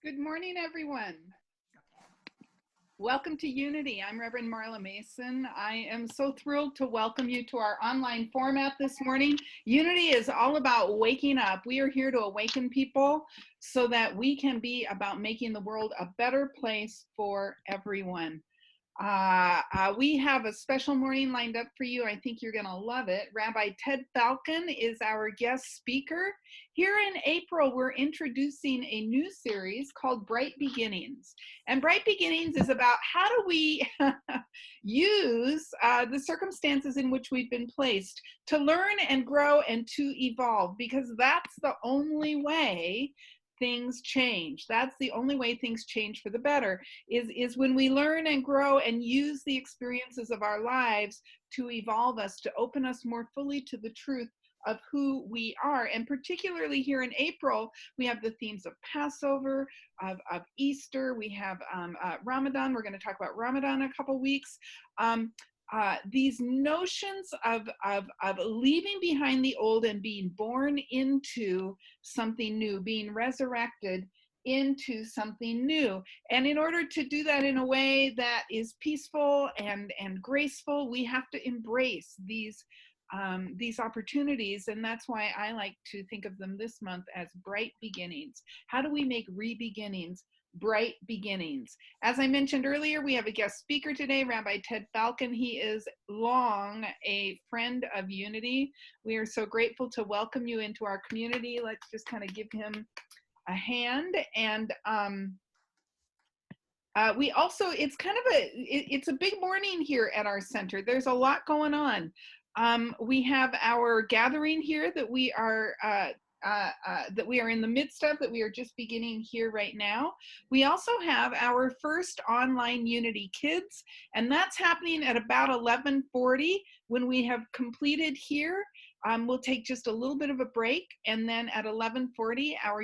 Good morning, everyone. Welcome to Unity. I'm Reverend Marla Mason. I am so thrilled to welcome you to our online format this morning. Unity is all about waking up. We are here to awaken people so that we can be about making the world a better place for everyone. We have a special morning lined up for you. I think you're going to love it. Rabbi Ted Falcon is our guest speaker. Here in April, we're introducing a new series called Bright Beginnings. And Bright Beginnings is about how do we use the circumstances in which we've been placed to learn and grow and to evolve, because that's the only way things change. That's the only way things change for the better, is when we learn and grow and use the experiences of our lives to evolve us, to open us more fully to the truth of who we are. And particularly here in April, we have the themes of Passover, of Easter, we have Ramadan. We're going to talk about Ramadan in a couple weeks. These notions of leaving behind the old and being born into something new, being resurrected into something new. And in order to do that in a way that is peaceful and graceful, we have to embrace these opportunities. And that's why I like to think of them this month as bright beginnings. How do we make re-beginnings bright beginnings? As I mentioned earlier, we have a guest speaker today, Rabbi Ted Belkin. He is long a friend of Unity. We are so grateful to welcome you into our community. Let's just kind of give him a hand. And we also, it's a big morning here at our center. There's a lot going on. We have our gathering here that we are in the midst of, that we are just beginning here right now. We also have our first online Unity Kids, and that's happening at about 11:40 when we have completed here. We'll take just a little bit of a break, and then at 11:40, our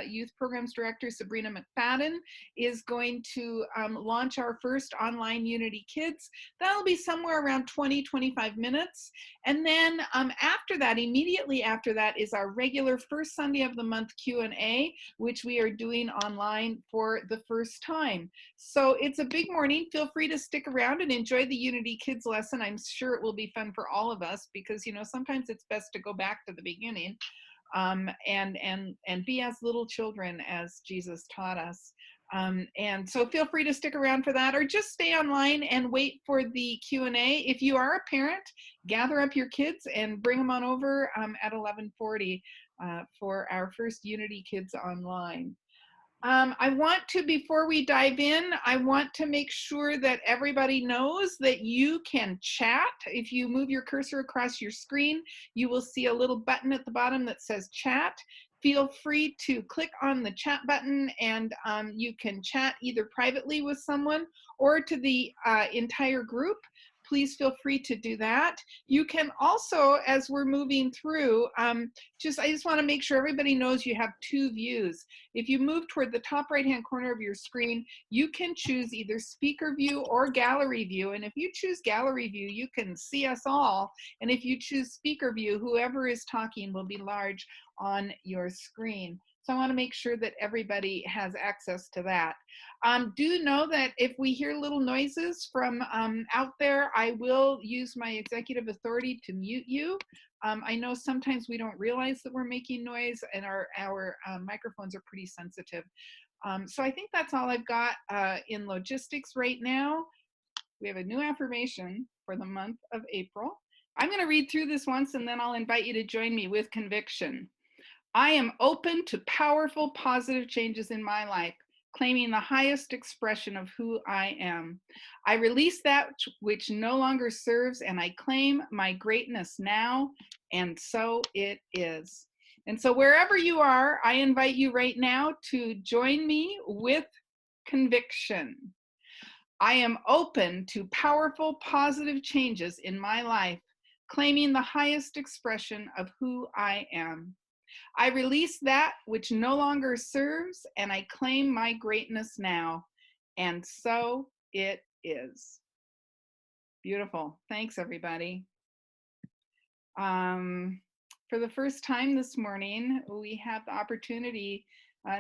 Youth Programs Director, Sabrina McFadden, is going to launch our first online Unity Kids. That'll be somewhere around 20-25 minutes. And then after that, immediately after that, is our regular first Sunday of the month Q&A, which we are doing online for the first time. So it's a big morning. Feel free to stick around and enjoy the Unity Kids lesson. I'm sure it will be fun for all of us, because, you know, sometimes it's best to go back to the beginning. And be as little children as Jesus taught us. And so feel free to stick around for that, or just stay online and wait for the Q&A. If you are a parent, gather up your kids and bring them on over at 11:40 for our first Unity Kids online. I want to, before we dive in, I want to make sure that everybody knows that you can chat. If you move your cursor across your screen, you will see a little button at the bottom that says chat. Feel free to click on the chat button, and you can chat either privately with someone or to the entire group. Please feel free to do that. You can also, as we're moving through, I just want to make sure everybody knows you have two views. If you move toward the top right-hand corner of your screen, you can choose either speaker view or gallery view. And if you choose gallery view, you can see us all. And if you choose speaker view, whoever is talking will be large on your screen. So I want to make sure that everybody has access to that. Do know that if we hear little noises from out there, I will use my executive authority to mute you. I know sometimes we don't realize that we're making noise, and our microphones are pretty sensitive. So I think that's all I've got in logistics right now. We have a new affirmation for the month of April. I'm going to read through this once, and then I'll invite you to join me with conviction. I am open to powerful, positive changes in my life, claiming the highest expression of who I am. I release that which no longer serves, and I claim my greatness now, and so it is. And so wherever you are, I invite you right now to join me with conviction. I am open to powerful, positive changes in my life, claiming the highest expression of who I am. I release that which no longer serves, and I claim my greatness now. And so it is. Beautiful. Thanks, everybody. For the first time this morning, we have the opportunity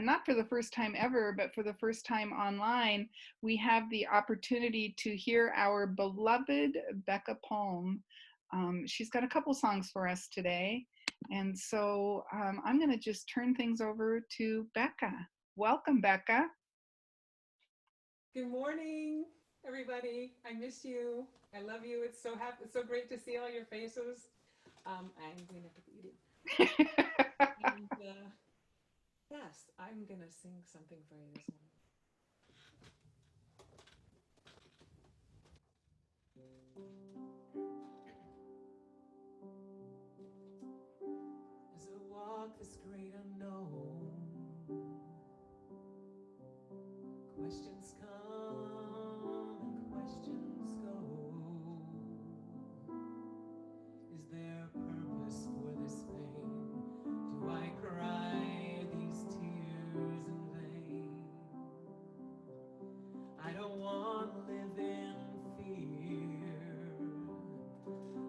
not for the first time ever, but for the first time online, we have the opportunity to hear our beloved Becca Palm. She's got a couple songs for us today. And so I'm going to just turn things over to Becca. Welcome, Becca. Good morning, everybody. I miss you. I love you. It's so happy. It's so great to see all your faces. I'm going to put the and yes, I'm going to sing something for you this morning. As I walk this great unknown, questions come and questions go. Is there a purpose for this pain? Do I cry these tears in vain? I don't want to live in fear.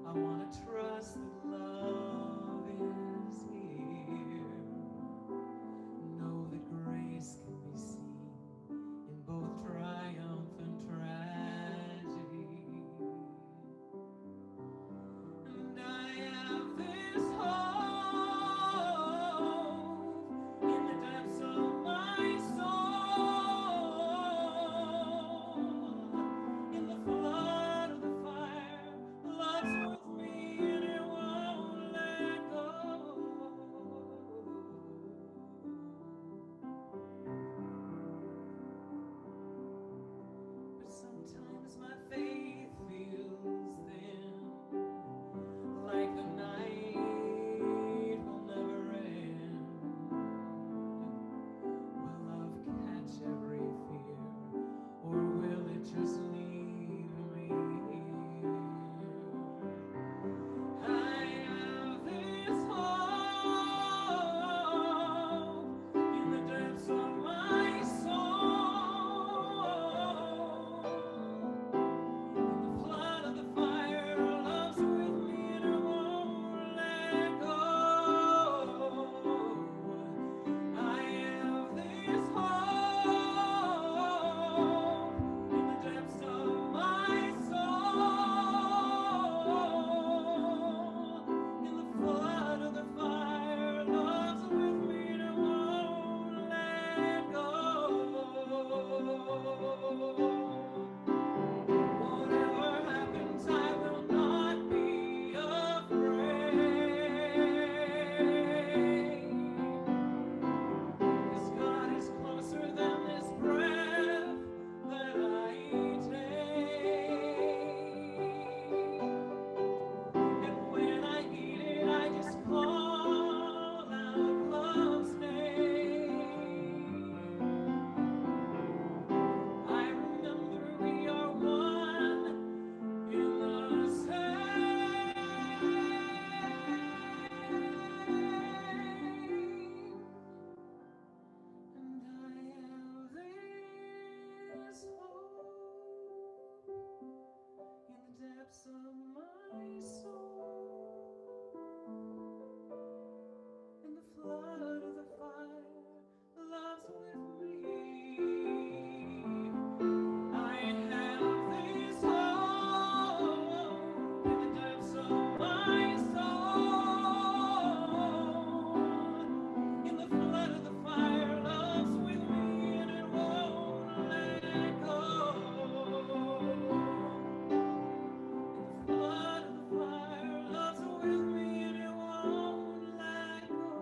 I want to trust that love is here. Know that grace can be seen in both triumph and tragedy. And I have this hope in the depths of my soul. In the flood of the fire, love's with me and it won't let go. But sometimes my faith feels thin, like the night will never end. Will love catch every fear, or will it just leave me here? I have this hope in the depths of my soul. In the flood of the fire, love's with me and it won't let go. I have this hope in the depths of my soul. In the flood of the fire, love's with me and it won't let go. Whatever happens, I will not be afraid. 'Cause God is closer than this breath that I take. And when I need it, I just call out love's name. I remember we are one in the same. And I have this hope in the depths of my soul. In the flood of the fire, love's with me. I have this hope in the depths of my soul. In the flood of the fire, love's with me and it won't let go. In the flood of the fire, love's with me and it won't let go.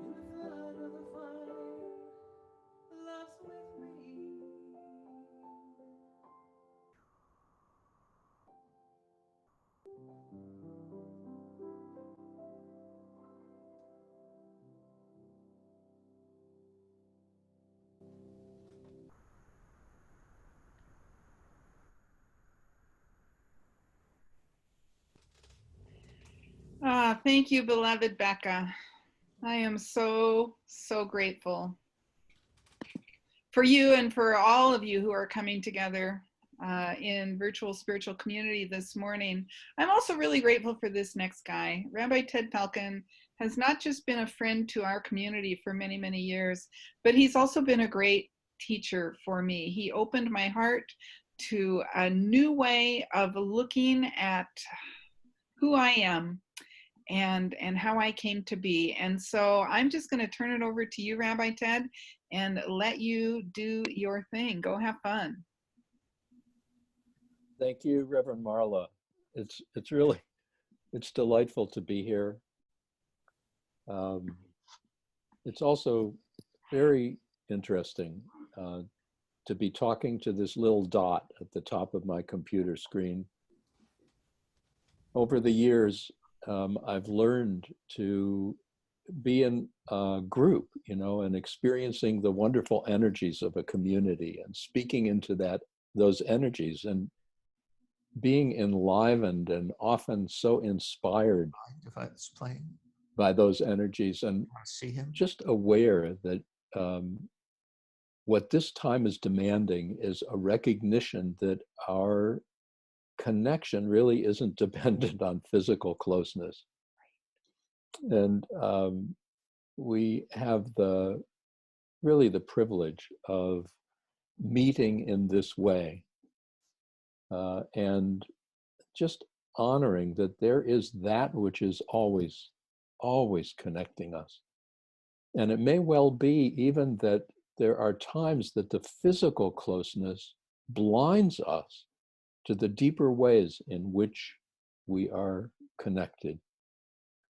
In the flood of the fire, love's with me. Thank you, beloved Becca. I am so, so grateful for you and for all of you who are coming together in virtual spiritual community this morning. I'm also really grateful for this next guy. Rabbi Ted Falcon has not just been a friend to our community for many, many years, but he's also been a great teacher for me. He opened my heart to a new way of looking at who I am and how I came to be. And so I'm just going to turn it over to you, Rabbi Ted, and let you do your thing. Go have fun. Thank you, Reverend Marla. It's delightful to be here. It's also very interesting to be talking to this little dot at the top of my computer screen. Over the years, I've learned to be in a group, and experiencing the wonderful energies of a community and speaking into those energies and being enlivened and often so inspired if it's playing by those energies, and see him just aware that what this time is demanding is a recognition that our connection really isn't dependent on physical closeness. And we have really the privilege of meeting in this way, and just honoring that there is that which is always connecting us. And it may well be even that there are times that the physical closeness blinds us to the deeper ways in which we are connected.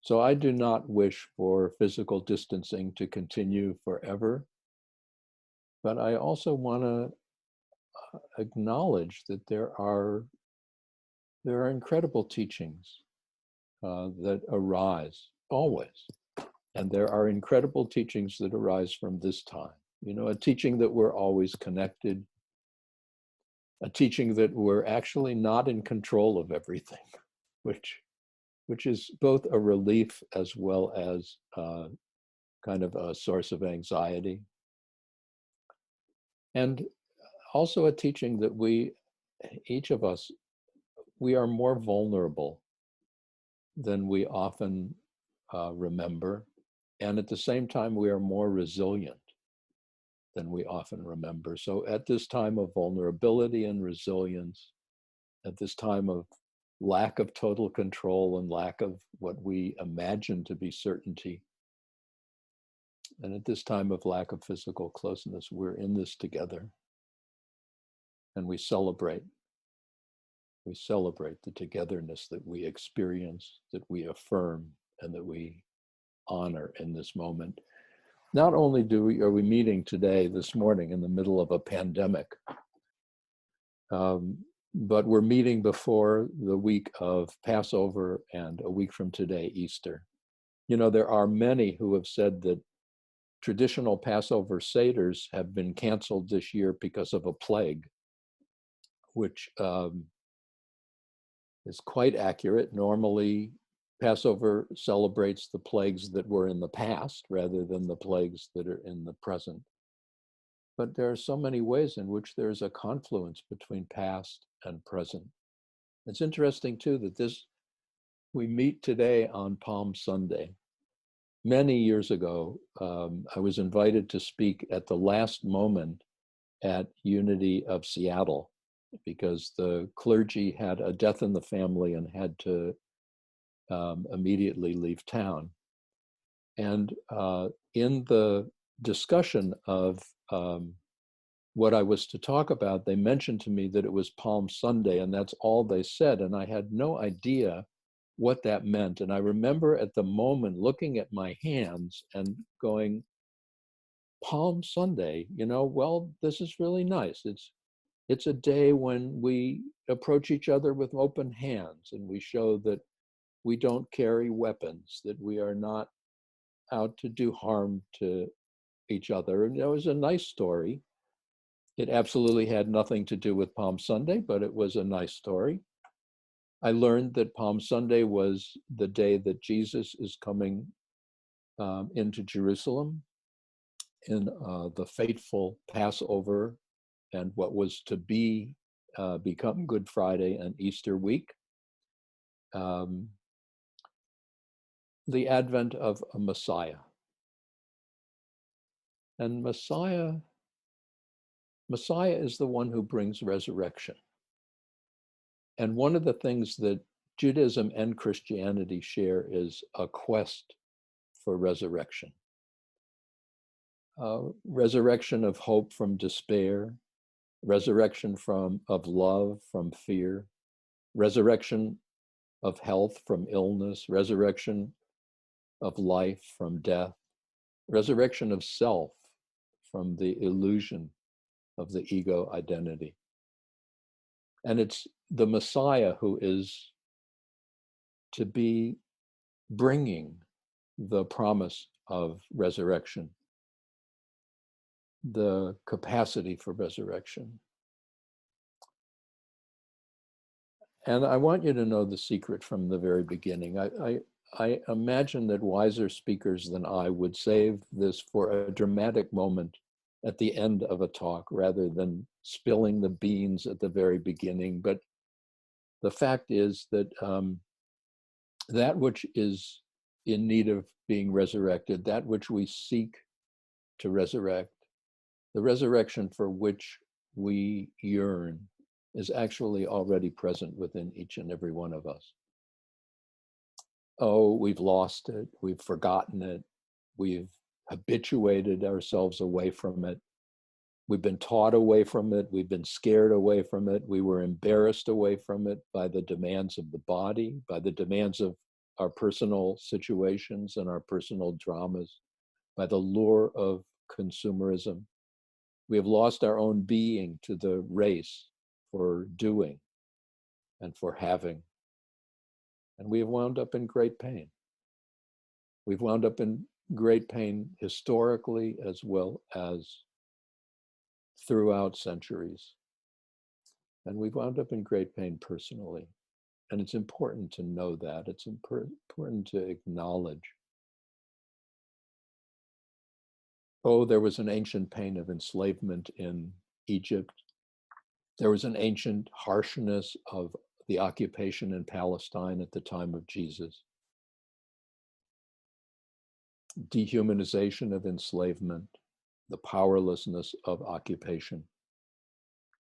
So I do not wish for physical distancing to continue forever, but I also want to acknowledge that there are incredible teachings that arise always. And there are incredible teachings that arise from this time. A teaching that we're always connected, a teaching that we're actually not in control of everything, which is both a relief as well as kind of a source of anxiety. And also a teaching that each of us, we are more vulnerable than we often remember. And at the same time, we are more resilient than we often remember. So at this time of vulnerability and resilience, at this time of lack of total control and lack of what we imagine to be certainty, and at this time of lack of physical closeness, we're in this together. And we celebrate the togetherness that we experience, that we affirm, and that we honor in this moment. Not only are we meeting today, this morning, in the middle of a pandemic, but we're meeting before the week of Passover and a week from today, Easter. There are many who have said that traditional Passover Seders have been canceled this year because of a plague, which is quite accurate. Normally, Passover celebrates the plagues that were in the past rather than the plagues that are in the present. But there are so many ways in which there's a confluence between past and present. It's interesting too that we meet today on Palm Sunday. Many years ago, I was invited to speak at the last moment at Unity of Seattle because the clergy had a death in the family and had to immediately leave town. And in the discussion of what I was to talk about, they mentioned to me that it was Palm Sunday, and that's all they said. And I had no idea what that meant. And I remember at the moment looking at my hands and going, Palm Sunday, well, this is really nice. It's a day when we approach each other with open hands and we show that we don't carry weapons, that we are not out to do harm to each other. And it was a nice story. It absolutely had nothing to do with Palm Sunday, but it was a nice story. I learned that Palm Sunday was the day that Jesus is coming into Jerusalem in the fateful Passover and what was to be become Good Friday and Easter week, the advent of a Messiah. And Messiah is the one who brings resurrection. And one of the things that Judaism and Christianity share is a quest for resurrection. Resurrection of hope from despair, resurrection of love from fear, resurrection of health from illness, resurrection of life from death, resurrection of self from the illusion of the ego identity. And it's the Messiah who is to be bringing the promise of resurrection, the capacity for resurrection. And I want you to know the secret from the very beginning. I imagine that wiser speakers than I would save this for a dramatic moment at the end of a talk rather than spilling the beans at the very beginning. But the fact is that that which is in need of being resurrected, that which we seek to resurrect, the resurrection for which we yearn, is actually already present within each and every one of us. Oh, we've lost it, we've forgotten it, we've habituated ourselves away from it, we've been taught away from it, we've been scared away from it, we were embarrassed away from it by the demands of the body, by the demands of our personal situations and our personal dramas, by the lure of consumerism. We have lost our own being to the race for doing and for having. And we have wound up in great pain. We've wound up in great pain historically as well as throughout centuries. And we've wound up in great pain personally. And it's important to know that. It's important to acknowledge. Oh, there was an ancient pain of enslavement in Egypt. There was an ancient harshness of the occupation in Palestine at the time of Jesus. Dehumanization of enslavement, the powerlessness of occupation.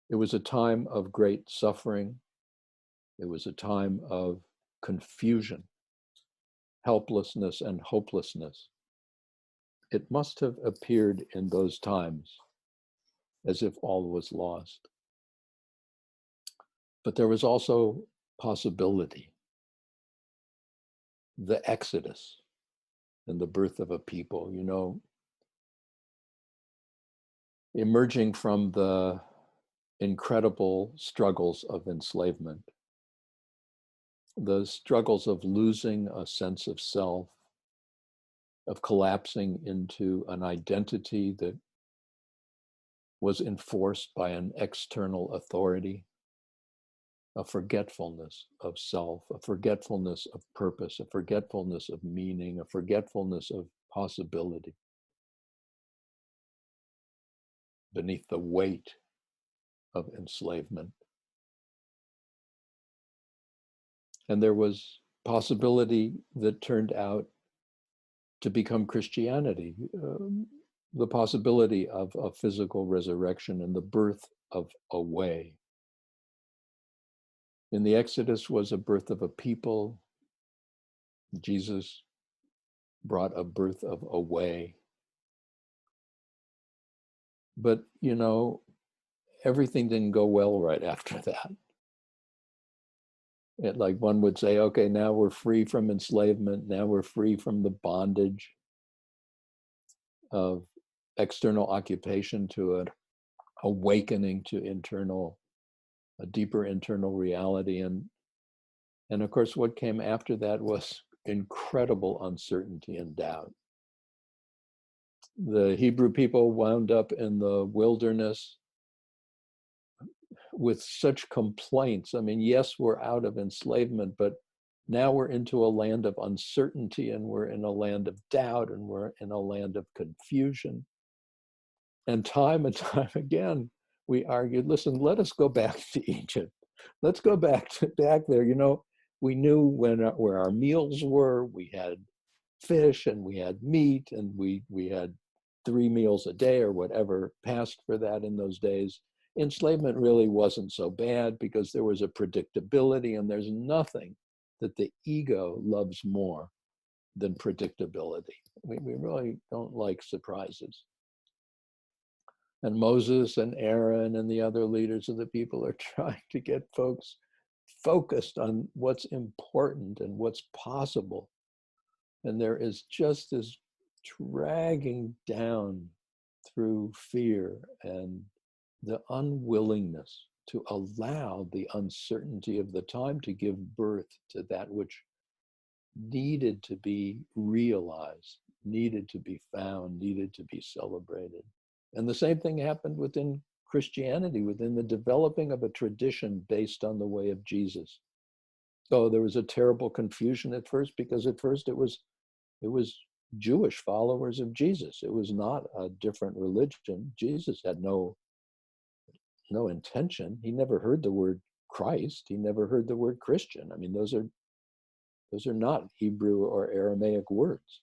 It was a time of great suffering. It was a time of confusion, helplessness, and hopelessness. It must have appeared in those times as if all was lost. But there was also possibility, the Exodus and the birth of a people, you know, emerging from the incredible struggles of enslavement, the struggles of losing a sense of self, of collapsing into an identity that was enforced by an external authority, a forgetfulness of self, a forgetfulness of purpose, a forgetfulness of meaning, a forgetfulness of possibility beneath the weight of enslavement. And there was possibility that turned out to become Christianity, the possibility of a physical resurrection and the birth of a way. In the Exodus was a birth of a people. Jesus brought a birth of a way. But, you know, everything didn't go well right after that. Like one would say, okay, now we're free from enslavement. Now we're free from the bondage of external occupation to an awakening to a deeper internal reality. And of course, what came after that was incredible uncertainty and doubt. The Hebrew people wound up in the wilderness with such complaints. I mean, yes, we're out of enslavement, but now we're into a land of uncertainty, and we're in a land of doubt, and we're in a land of confusion. And time again, we argued, listen, let us go back to Egypt. Let's go back there. We knew where our meals were. We had fish and we had meat, and we had 3 meals a day or whatever passed for that in those days. Enslavement really wasn't so bad because there was a predictability, and there's nothing that the ego loves more than predictability. We really don't like surprises. And Moses and Aaron and the other leaders of the people are trying to get folks focused on what's important and what's possible. And there is just this dragging down through fear and the unwillingness to allow the uncertainty of the time to give birth to that which needed to be realized, needed to be found, needed to be celebrated. And the same thing happened within Christianity, within the developing of a tradition based on the way of Jesus. So there was a terrible confusion at first, because at first it was Jewish followers of Jesus. It was not a different religion. Jesus had no intention. He never heard the word Christ. He never heard the word Christian. I mean, those are not Hebrew or Aramaic words.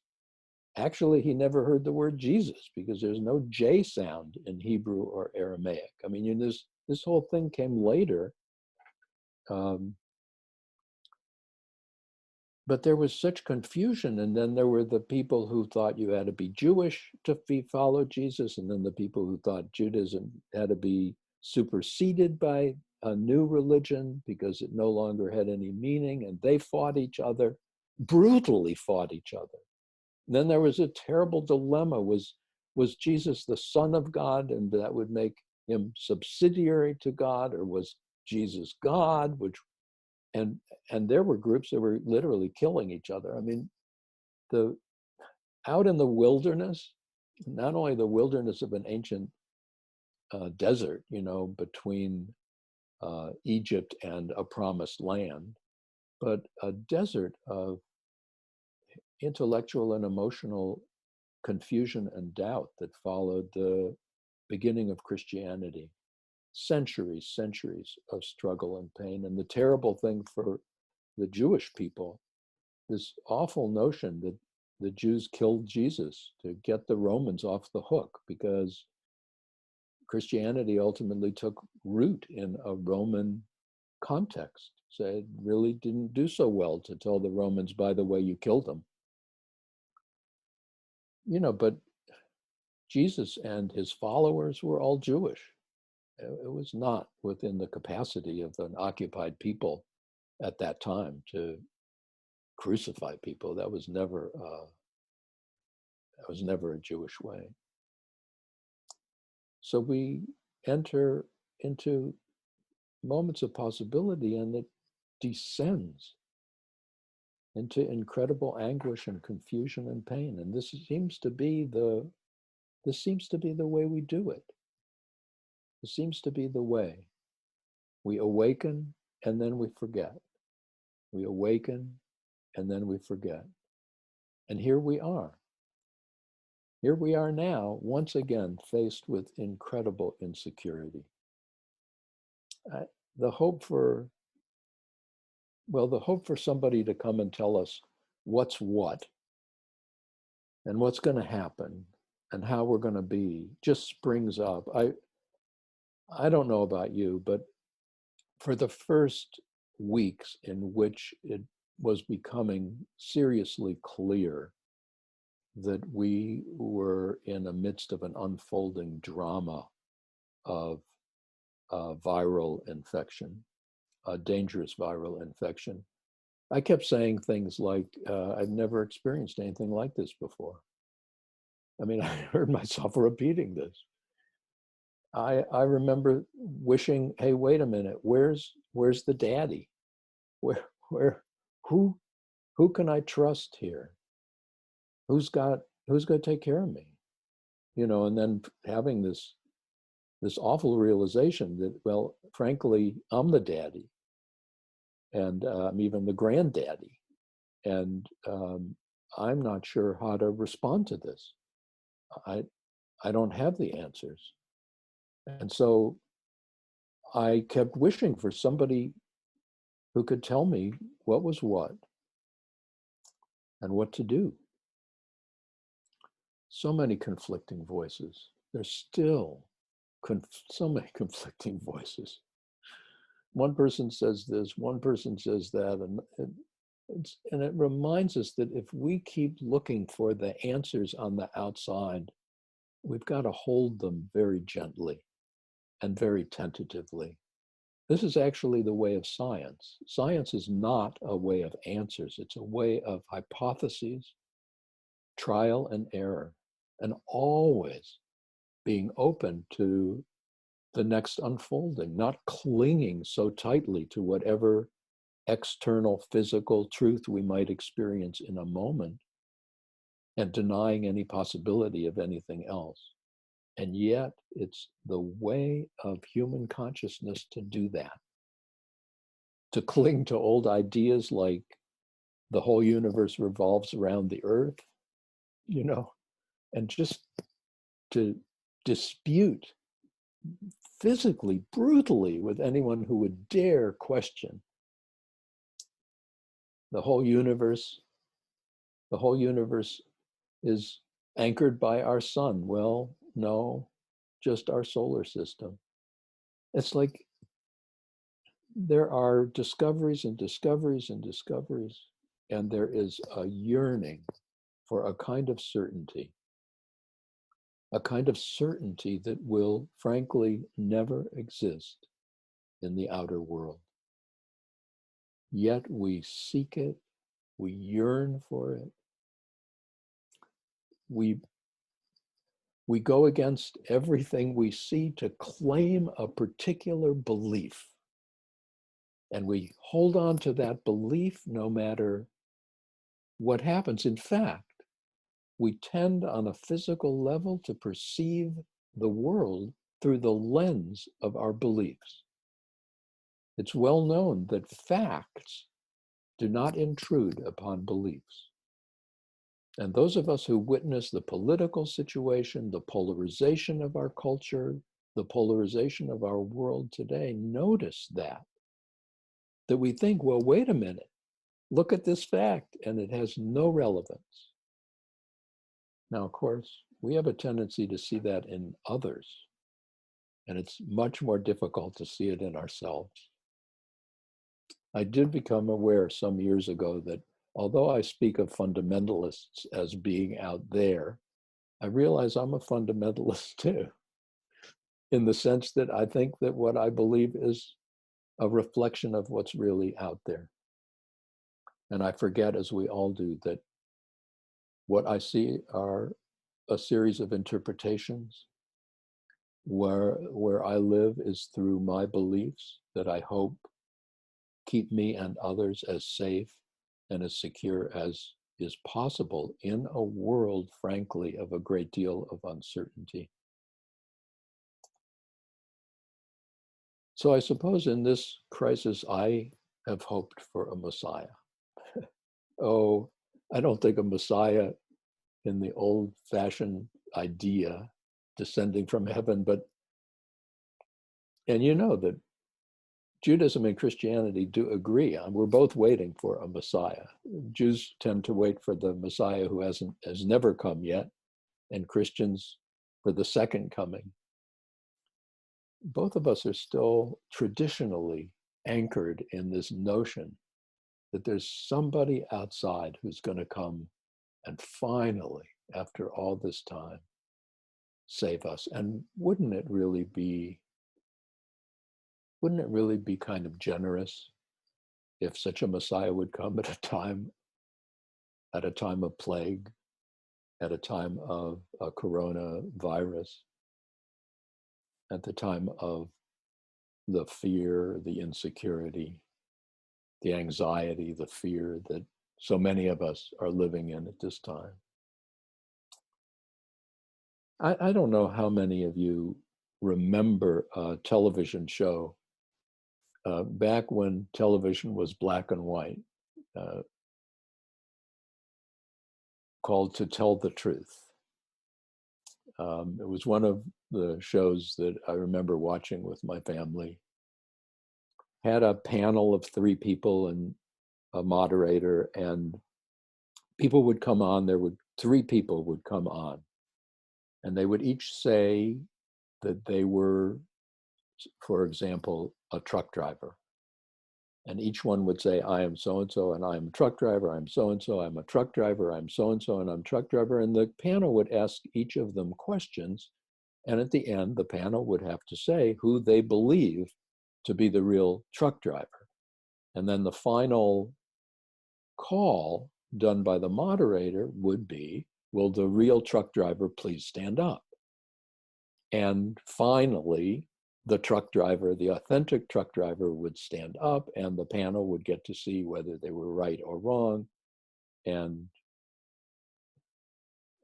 Actually, he never heard the word Jesus, because there's no J sound in Hebrew or Aramaic. I mean, this whole thing came later. But there was such confusion, and then there were the people who thought you had to be Jewish to follow Jesus, and then the people who thought Judaism had to be superseded by a new religion because it no longer had any meaning, and they fought each other, brutally fought each other. And then there was a terrible dilemma. Was Jesus the Son of God, and that would make him subsidiary to God, or was Jesus God, and there were groups that were literally killing each other. I mean, out in the wilderness, not only the wilderness of an ancient desert, between Egypt and a promised land, but a desert of intellectual and emotional confusion and doubt that followed the beginning of Christianity. Centuries of struggle and pain. And the terrible thing for the Jewish people, this awful notion that the Jews killed Jesus to get the Romans off the hook, because Christianity ultimately took root in a Roman context. So it really didn't do so well to tell the Romans, by the way, you killed them. But Jesus and his followers were all Jewish. It was not within the capacity of an occupied people at that time to crucify people. That was never a Jewish way. So we enter into moments of possibility, and it descends into incredible anguish and confusion and pain. And this seems to be the way we do it. This seems to be the way. We awaken and then we forget. We awaken and then we forget. And here we are. Here we are now, once again, faced with incredible insecurity. The hope for somebody to come and tell us what's what and what's going to happen and how we're going to be just springs up. I don't know about you, but for the first weeks in which it was becoming seriously clear that we were in the midst of an unfolding drama of viral infection, a dangerous viral infection, I kept saying things like, I've never experienced anything like this before. I mean, I heard myself repeating this. I remember wishing, hey, wait a minute, where's the daddy? Who can I trust here? Who's going to take care of me? And then having this awful realization that, well, frankly, I'm the daddy, and I'm even the granddaddy, and I'm not sure how to respond to this. I don't have the answers. And so I kept wishing for somebody who could tell me what was what and what to do. So many conflicting voices. There's still so many conflicting voices. One person says this, one person says that, and it reminds us that if we keep looking for the answers on the outside, we've got to hold them very gently and very tentatively. This is actually the way of science. Science is not a way of answers. It's a way of hypotheses, trial and error, and always being open to the next unfolding, not clinging so tightly to whatever external physical truth we might experience in a moment and denying any possibility of anything else. And yet it's the way of human consciousness to do that, to cling to old ideas like the whole universe revolves around the earth, and just to dispute physically, brutally with anyone who would dare question the whole universe. The whole universe is anchored by our sun. Well, no, just our solar system. It's like there are discoveries and discoveries and discoveries, and there is a yearning for a kind of certainty that will frankly never exist in the outer world. Yet we seek it, we yearn for it, we go against everything we see to claim a particular belief. And we hold on to that belief no matter what happens. In fact, we tend on a physical level to perceive the world through the lens of our beliefs. It's well known that facts do not intrude upon beliefs. And those of us who witness the political situation, the polarization of our culture, the polarization of our world today, notice that we think, well, wait a minute, look at this fact, and it has no relevance. Now, of course, we have a tendency to see that in others, and it's much more difficult to see it in ourselves. I did become aware some years ago that although I speak of fundamentalists as being out there, I realize I'm a fundamentalist too, in the sense that I think that what I believe is a reflection of what's really out there. And I forget, as we all do, that what I see are a series of interpretations. Where I live is through my beliefs that I hope keep me and others as safe and as secure as is possible in a world, frankly, of a great deal of uncertainty. So I suppose in this crisis, I have hoped for a Messiah. Oh, I don't think a Messiah in the old-fashioned idea descending from heaven, and you know that Judaism and Christianity do agree on, we're both waiting for a Messiah. Jews tend to wait for the Messiah who has never come yet, and Christians for the second coming. Both of us are still traditionally anchored in this notion that there's somebody outside who's going to come and finally, after all this time, save us. And wouldn't it really be kind of generous if such a Messiah would come at a time of plague, at a time of a coronavirus, at the time of the fear, the insecurity, the anxiety, the fear that so many of us are living in at this time. I don't know how many of you remember a television show back when television was black and white, called To Tell the Truth. It was one of the shows that I remember watching with my family had a panel of 3 people and a moderator, and people would come on. 3 people would come on, and they would each say that they were, for example, a truck driver. And each one would say, I am so-and-so, and I'm a truck driver, I'm so-and-so, I'm a truck driver, I'm so-and-so, and I'm a truck driver. And the panel would ask each of them questions. And at the end, the panel would have to say who they believe to be the real truck driver. And then the final call done by the moderator would be, will the real truck driver please stand up? And finally, the truck driver, the authentic truck driver, would stand up, and the panel would get to see whether they were right or wrong. And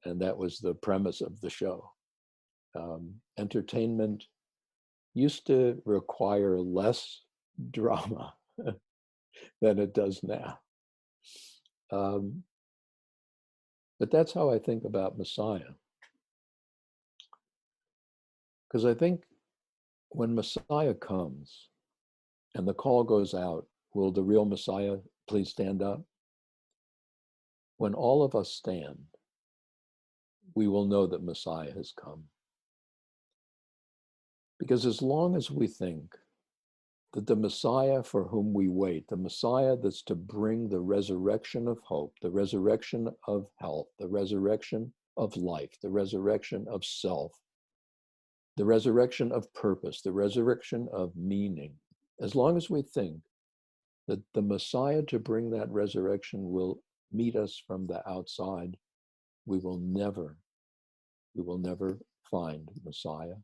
that was the premise of the show. Entertainment used to require less drama than it does now. But that's how I think about Messiah. Because I think when Messiah comes and the call goes out, will the real Messiah please stand up? When all of us stand, we will know that Messiah has come. Because as long as we think that the Messiah for whom we wait, the Messiah that's to bring the resurrection of hope, the resurrection of health, the resurrection of life, the resurrection of self, the resurrection of purpose, the resurrection of meaning, as long as we think that the Messiah to bring that resurrection will meet us from the outside, we will never find Messiah,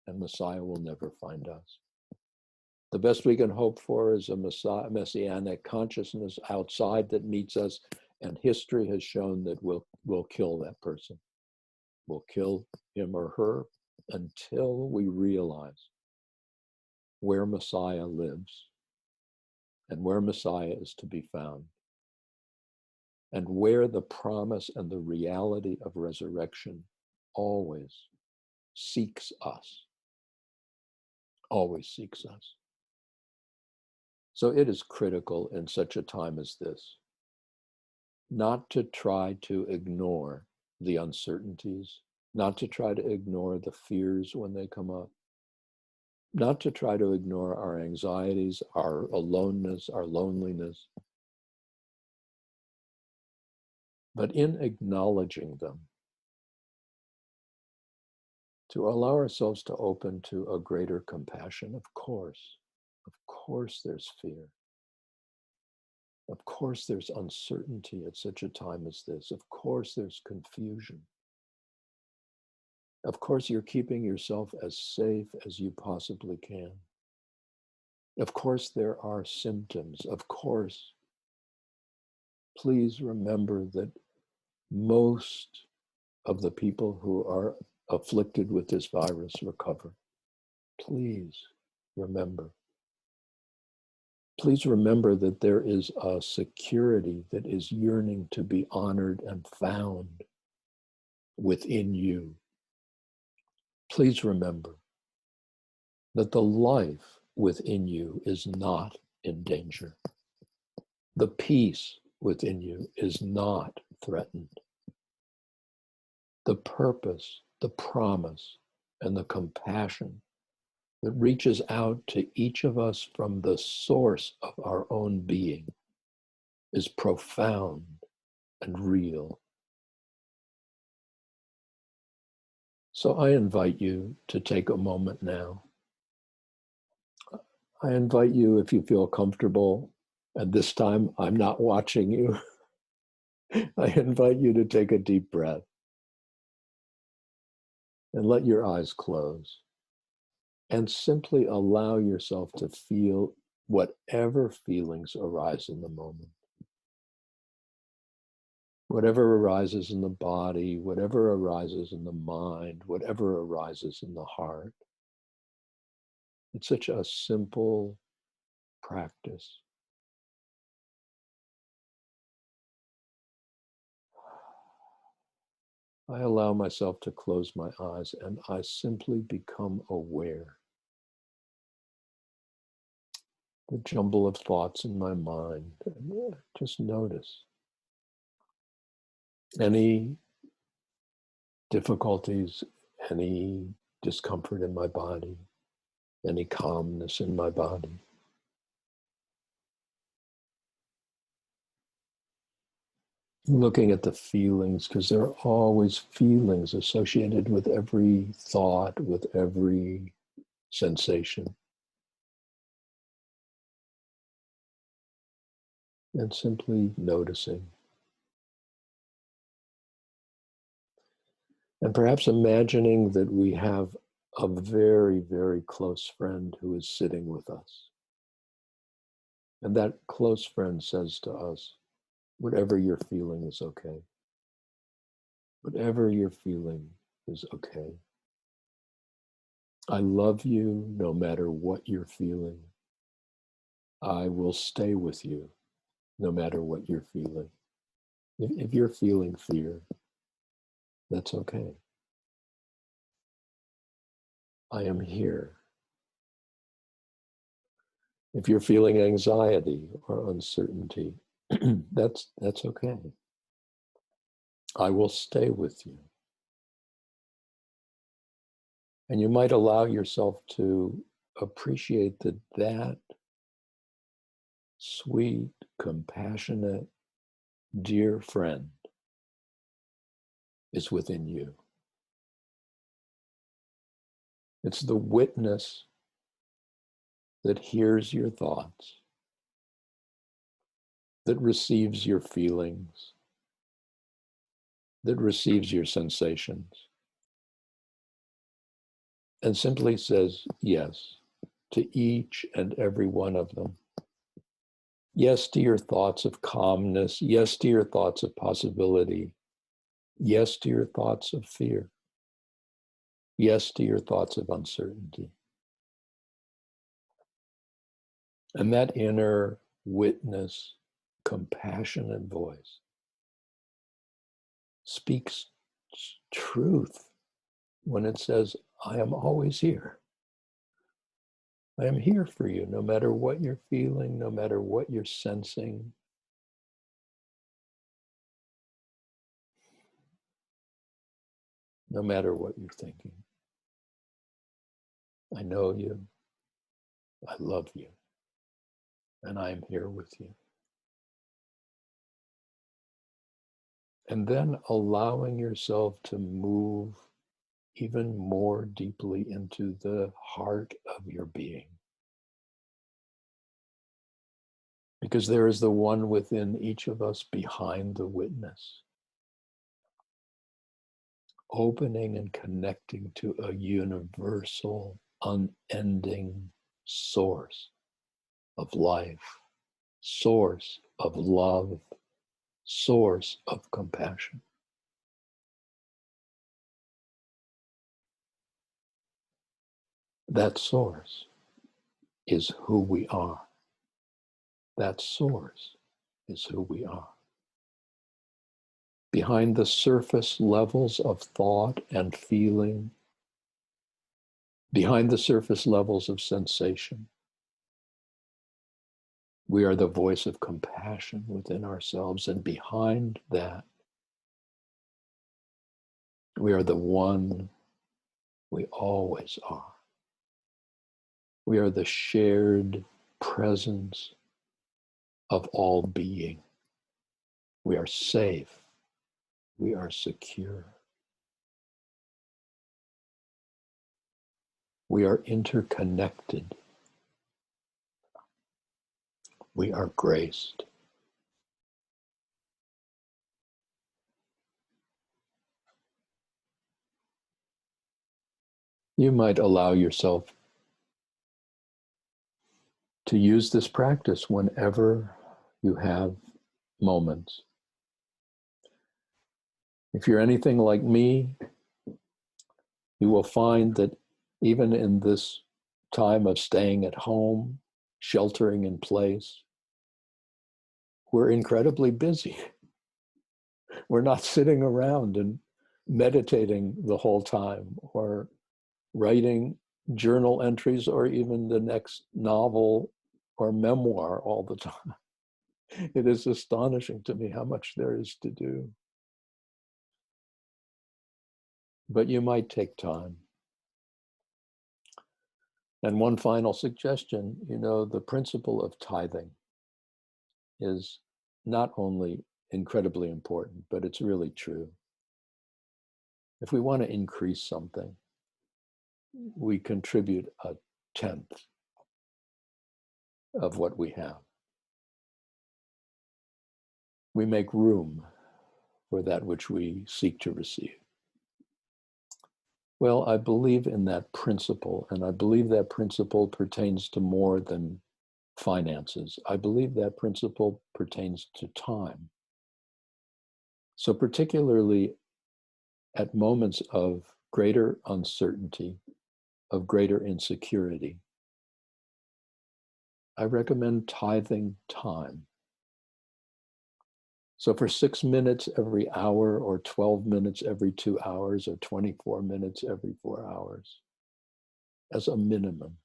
and Messiah will never find us. The best we can hope for is a messianic consciousness outside that meets us, and history has shown that we'll kill that person. We'll kill him or her until we realize where Messiah lives and where Messiah is to be found, and where the promise and the reality of resurrection always seeks us, always seeks us. So it is critical in such a time as this not to try to ignore the uncertainties, not to try to ignore the fears when they come up, not to try to ignore our anxieties, our aloneness, our loneliness, but in acknowledging them, to allow ourselves to open to a greater compassion. Of course there's fear. Of course there's uncertainty at such a time as this. Of course there's confusion. Of course you're keeping yourself as safe as you possibly can. Of course there are symptoms. Of course. Please remember that most of the people who are afflicted with this virus recover. Please remember. Please remember that there is a security that is yearning to be honored and found within you. Please remember that the life within you is not in danger. The peace within you is not threatened. The purpose, the promise, and the compassion that reaches out to each of us from the source of our own being is profound and real. So I invite you to take a moment now. I invite you, if you feel comfortable, and this time I'm not watching you, I invite you to take a deep breath and let your eyes close and simply allow yourself to feel whatever feelings arise in the moment. Whatever arises in the body, whatever arises in the mind, whatever arises in the heart. It's such a simple practice. I allow myself to close my eyes and I simply become aware the jumble of thoughts in my mind. Just notice any difficulties, any discomfort in my body, any calmness in my body. Looking at the feelings, because there are always feelings associated with every thought, with every sensation. And simply noticing. And perhaps imagining that we have a very, very close friend who is sitting with us. And that close friend says to us, whatever you're feeling is okay. Whatever you're feeling is okay. I love you no matter what you're feeling. I will stay with you no matter what you're feeling. If you're feeling fear, that's okay. I am here. If you're feeling anxiety or uncertainty, that's okay. I will stay with you. And you might allow yourself to appreciate that sweet, compassionate, dear friend is within you. It's the witness that hears your thoughts, that receives your feelings, that receives your sensations, and simply says yes to each and every one of them. Yes to your thoughts of calmness. Yes to your thoughts of possibility. Yes to your thoughts of fear. Yes to your thoughts of uncertainty. And that inner witness, compassionate voice speaks truth when it says, I am always here. I am here for you, no matter what you're feeling, no matter what you're sensing. No matter what you're thinking. I know you. I love you. And I am here with you. And then allowing yourself to move even more deeply into the heart of your being. Because there is the one within each of us behind the witness, opening and connecting to a universal, unending source of life, source of love, source of compassion. That source is who we are. That source is who we are. Behind the surface levels of thought and feeling, behind the surface levels of sensation, we are the voice of compassion within ourselves, and behind that, we are the one we always are. We are the shared presence of all being. We are safe. We are secure. We are interconnected. We are graced. You might allow yourself to use this practice whenever you have moments. If you're anything like me, you will find that even in this time of staying at home, sheltering in place, we're incredibly busy. We're not sitting around and meditating the whole time or writing journal entries or even the next novel or memoir all the time. It is astonishing to me how much there is to do. But you might take time. And one final suggestion, the principle of tithing is not only incredibly important, but it's really true. If we want to increase something, we contribute 1/10 of what we have. We make room for that which we seek to receive. Well, I believe in that principle, and I believe that principle pertains to more than finances. I believe that principle pertains to time. So particularly at moments of greater uncertainty, of greater insecurity, I recommend tithing time. So for 6 minutes every hour, or 12 minutes every 2 hours, or 24 minutes every 4 hours, as a minimum,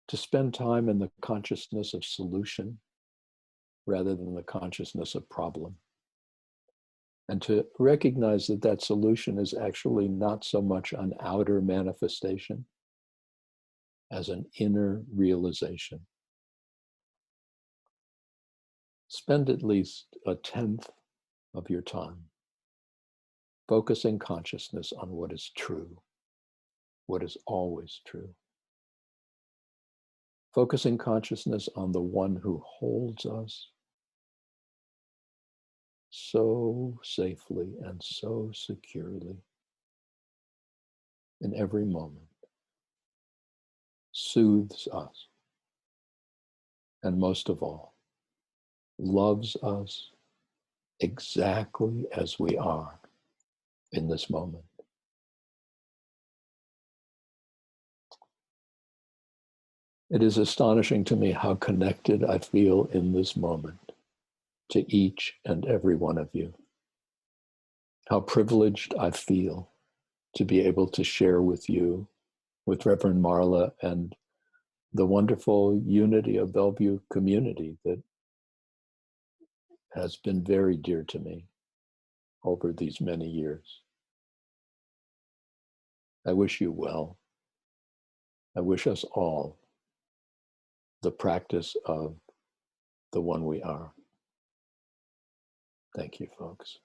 to spend time in the consciousness of solution rather than the consciousness of problem. And to recognize that that solution is actually not so much an outer manifestation as an inner realization. Spend at least 1/10 of your time focusing consciousness on what is true, what is always true. Focusing consciousness on the one who holds us so safely and so securely in every moment, soothes us, and most of all, loves us exactly as we are in this moment. It is astonishing to me how connected I feel in this moment to each and every one of you. How privileged I feel to be able to share with you, with Reverend Marla, and the wonderful Unity of Bellevue community that has been very dear to me over these many years. I wish you well. I wish us all the practice of the one we are. Thank you, folks.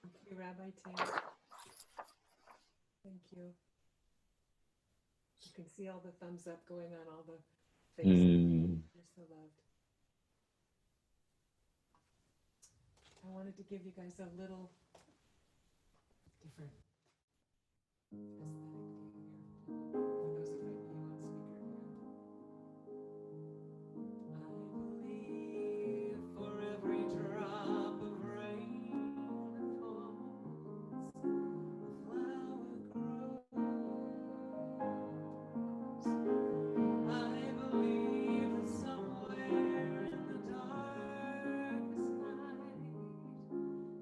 Thank you, Rabbi Ted. Thank you. You can see all the thumbs up going on all the faces. You're so loved. I wanted to give you guys a little different aesthetic here. For those that might be on speaker. I believe for every drop of rain that falls, a flower grows. I believe that somewhere in the darkest night,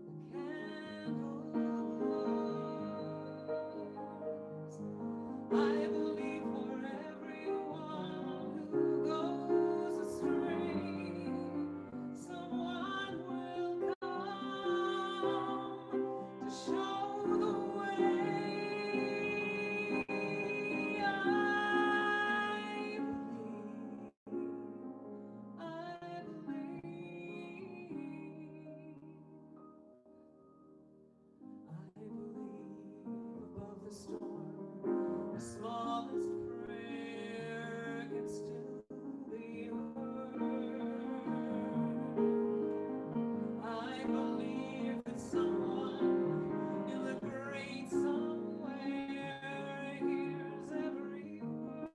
a candle glows. I believe for everyone who goes astray, someone will come to show the way. I believe above the storm, the smallest prayer can still be heard. I believe that someone in the great somewhere hears every word.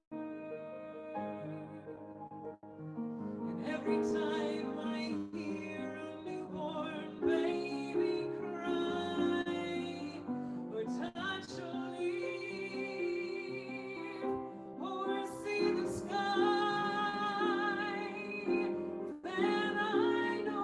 And every time I hear a newborn baby cry, or touch a leaf, or see the sky, then I know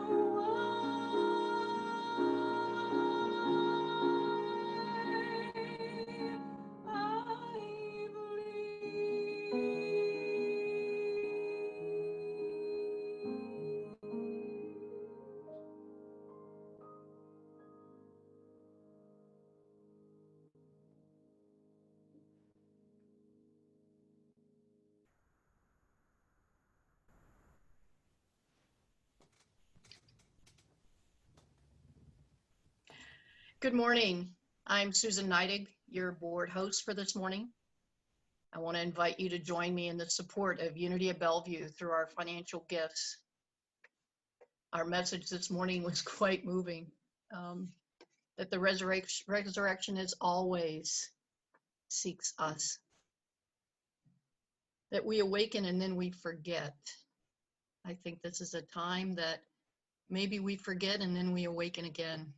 Good morning. I'm Susan Neidig, your board host for this morning. I want to invite you to join me in the support of Unity of Bellevue through our financial gifts. Our message this morning was quite moving, that the resurrection is always seeks us, that we awaken and then we forget. I think this is a time that maybe we forget and then we awaken again.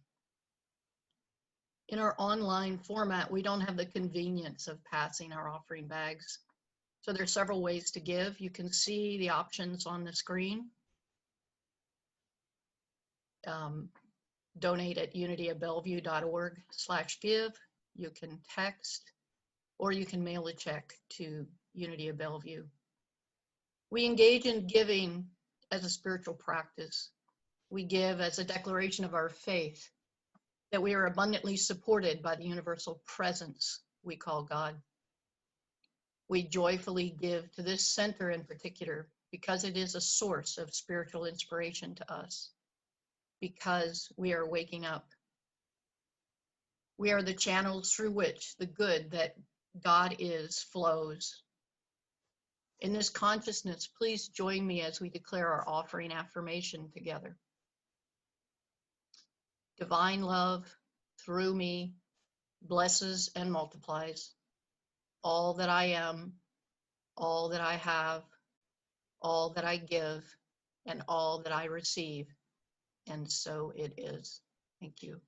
In our online format, we don't have the convenience of passing our offering bags. So there's several ways to give. You can see the options on the screen. Donate at unityofbellevue.org/give. You can text, or you can mail a check to Unity of Bellevue. We engage in giving as a spiritual practice. We give as a declaration of our faith that we are abundantly supported by the universal presence we call God. We joyfully give to this center in particular because it is a source of spiritual inspiration to us, because we are waking up. We are the channels through which the good that God is flows. In this consciousness, please join me as we declare our offering affirmation together. Divine love through me blesses and multiplies all that I am, all that I have, all that I give, and all that I receive. And so it is. Thank you.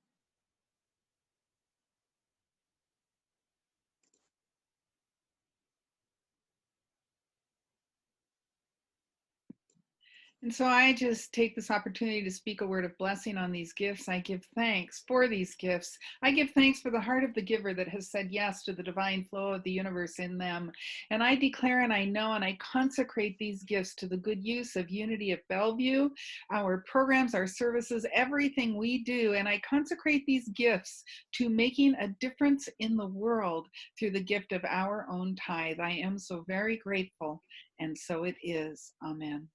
And so I just take this opportunity to speak a word of blessing on these gifts. I give thanks for these gifts. I give thanks for the heart of the giver that has said yes to the divine flow of the universe in them. And I declare and I know and I consecrate these gifts to the good use of Unity of Bellevue, our programs, our services, everything we do. And I consecrate these gifts to making a difference in the world through the gift of our own tithe. I am so very grateful. And so it is. Amen.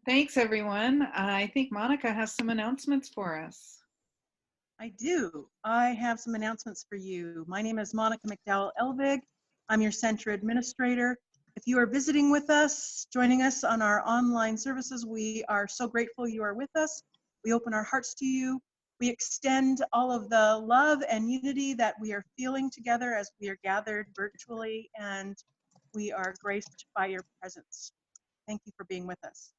Thanks, everyone. I think Monica has some announcements for us. I do. I have some announcements for you. My name is Monica McDowell Elvig. I'm your center administrator. If you are visiting with us, joining us on our online services, we are so grateful you are with us. We open our hearts to you. We extend all of the love and unity that we are feeling together as we are gathered virtually, and we are graced by your presence. Thank you for being with us.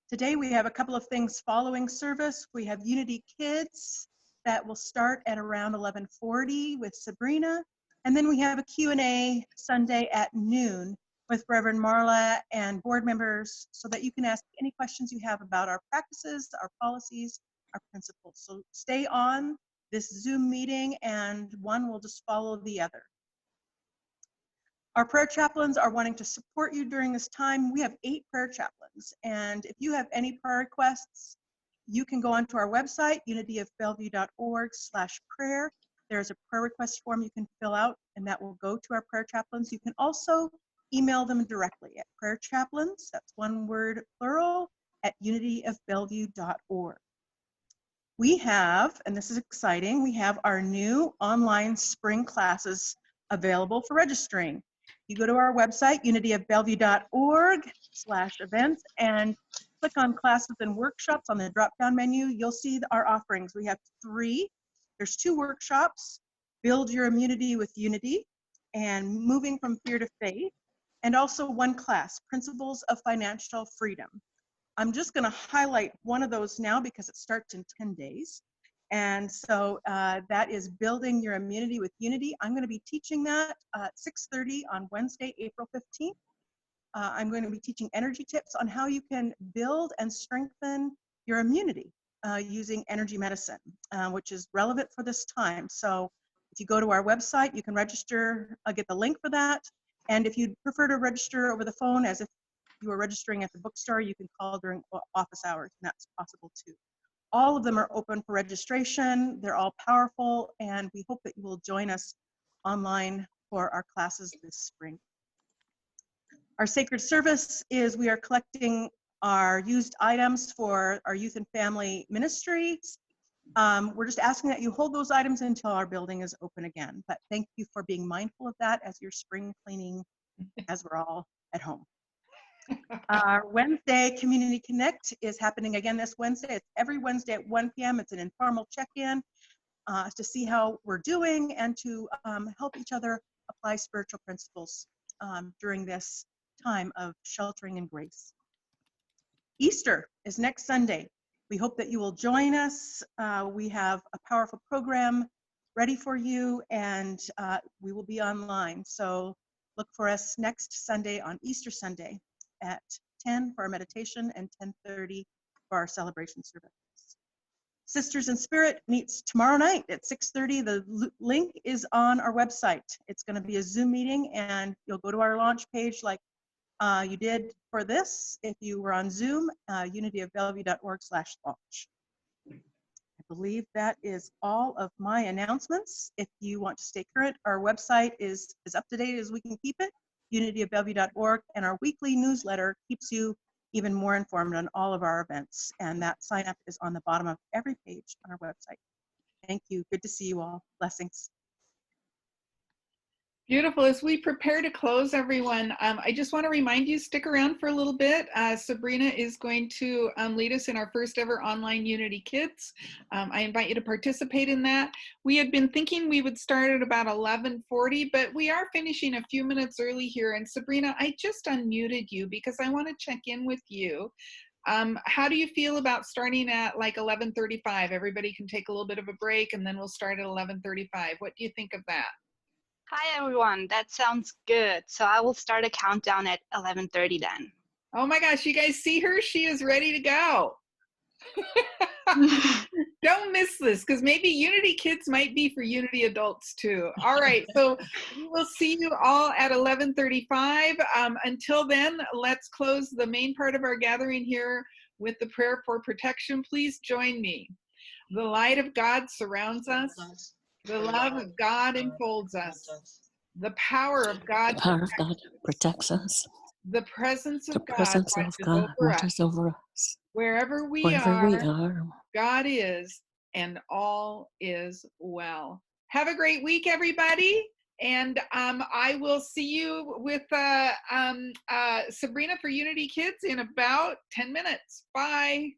Today we have a couple of things following service. We have Unity Kids that will start at around 11:40 with Sabrina. And then we have a Q&A Sunday at noon with Reverend Marla and board members so that you can ask any questions you have about our practices, our policies, our principles. So stay on this Zoom meeting and one will just follow the other. Our prayer chaplains are wanting to support you during this time. We have 8 prayer chaplains, and if you have any prayer requests, you can go onto our website, unityofbellevue.org/prayer. There's a prayer request form you can fill out, and that will go to our prayer chaplains. You can also email them directly at prayerchaplains, that's one word plural, at unityofbellevue.org. We have, and this is exciting, we have our new online spring classes available for registering. You go to our website, unityofbellevue.org/events, and click on classes and workshops on the drop-down menu. You'll see our offerings. We have 3. There's 2 workshops, Build Your Immunity with Unity and Moving from Fear to Faith, and also 1 class, Principles of Financial Freedom. I'm just going to highlight one of those now because it starts in 10 days. And so that is Building Your Immunity with Unity. I'm going to be teaching that at 6:30 on Wednesday, April 15th. I'm going to be teaching energy tips on how you can build and strengthen your immunity using energy medicine, which is relevant for this time. So if you go to our website, you can register, get the link for that. And if you'd prefer to register over the phone as if you were registering at the bookstore, you can call during office hours, and that's possible too. All of them are open for registration. They're all powerful, and we hope that you will join us online for our classes this spring. Our sacred service is we are collecting are used items for our youth and family ministries. We're just asking that you hold those items until our building is open again. But thank you for being mindful of that as you're spring cleaning, as we're all at home. Our Wednesday Community Connect is happening again this Wednesday. It's every Wednesday at 1 p.m. It's an informal check-in to see how we're doing and to help each other apply spiritual principles during this time of sheltering in grace. Easter is next Sunday. We hope that you will join us. We have a powerful program ready for you, and we will be online. So look for us next Sunday on Easter Sunday at 10 for our meditation and 10:30 for our celebration service. Sisters in Spirit meets tomorrow night at 6:30. The link is on our website. It's going to be a Zoom meeting, and you'll go to our launch page like you did for this if you were on Zoom, unityofbellevue.org/launch. I believe that is all of my announcements. If you want to stay current, our website is as up to date as we can keep it, unityofbellevue.org, and our weekly newsletter keeps you even more informed on all of our events. And that sign up is on the bottom of every page on our website. Thank you. Good to see you all. Blessings. Beautiful. As we prepare to close, everyone, I just want to remind you, stick around for a little bit. Sabrina is going to lead us in our first ever online Unity Kids. I invite you to participate in that. We had been thinking we would start at about 11:40, but we are finishing a few minutes early here. And Sabrina, I just unmuted you because I want to check in with you. How do you feel about starting at like 11:35? Everybody can take a little bit of a break and then we'll start at 11:35. What do you think of that? Hi everyone, that sounds good. So I will start a countdown at 11:30 then. Oh my gosh, you guys see her? She is ready to go. Don't miss this, because maybe Unity Kids might be for Unity adults too. All right, so we will see you all at 11:35. Until then, let's close the main part of our gathering here with the prayer for protection. Please join me. The light of God surrounds us. The love of God enfolds us. The power of God protects us. The presence The of God presence of God watches over us. Wherever we are, God is, and all is well. Have a great week, everybody. And I will see you with Sabrina for Unity Kids in about 10 minutes. Bye.